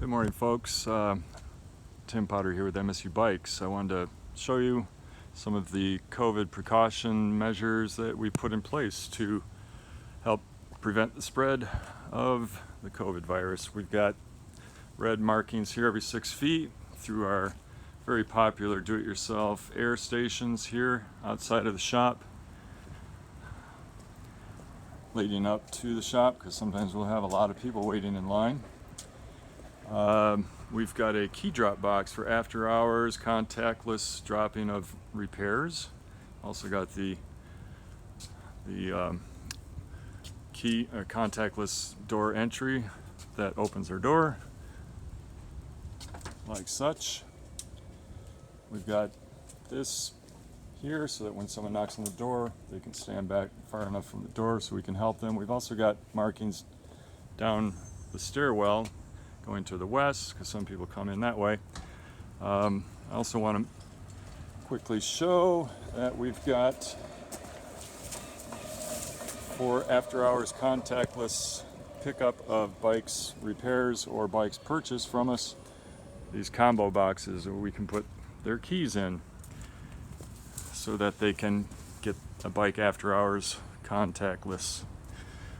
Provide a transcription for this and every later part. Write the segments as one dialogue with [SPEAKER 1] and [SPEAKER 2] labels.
[SPEAKER 1] Good morning, folks. Tim Potter here with MSU Bikes. I wanted to show you some of the COVID precaution measures that we put in place to help prevent the spread of the COVID virus. We've got red markings here every 6 feet through our very popular do-it-yourself air stations here outside of the shop, leading up to the shop, because sometimes we'll have a lot of people waiting in line. We've got a key drop box for after hours contactless dropping of repairs. Also got the key contactless door entry that opens our door like such. We've got this here so that when someone knocks on the door, they can stand back far enough from the door so we can help them. We've also got markings down the stairwell going to the west, because some people come in that way. I also want to quickly show that we've got, for after hours contactless pickup of bikes repairs or bikes purchased from us, these combo boxes where we can put their keys in so that they can get a bike after hours contactless.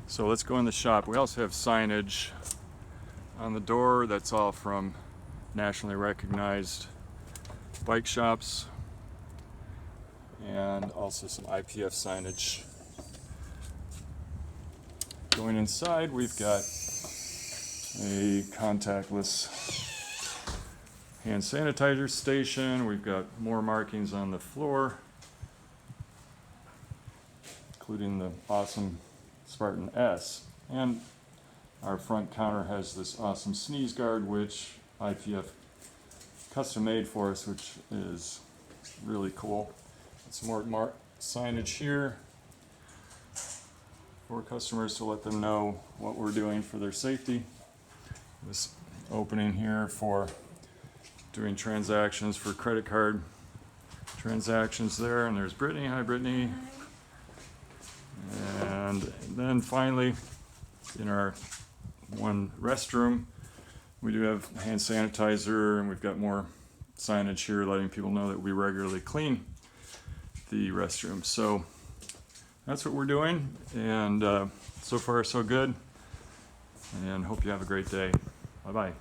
[SPEAKER 1] So let's go in the shop. We also have signage on the door that's all from nationally recognized bike shops, and also some IPF signage. Going inside, we've got a contactless hand sanitizer station. We've got more markings on the floor, including the awesome Spartan S. And our front counter has this awesome sneeze guard, which IPF custom made for us, which is really cool. Some more signage here for customers to let them know what we're doing for their safety. This opening here for doing transactions for credit card transactions there. And there's Brittany. Hi, Brittany. And then finally, in our one restroom, we do have hand sanitizer, and we've got more signage here letting people know that we regularly clean the restroom. So that's what we're doing, and so far so good, and hope you have a great day. Bye-bye.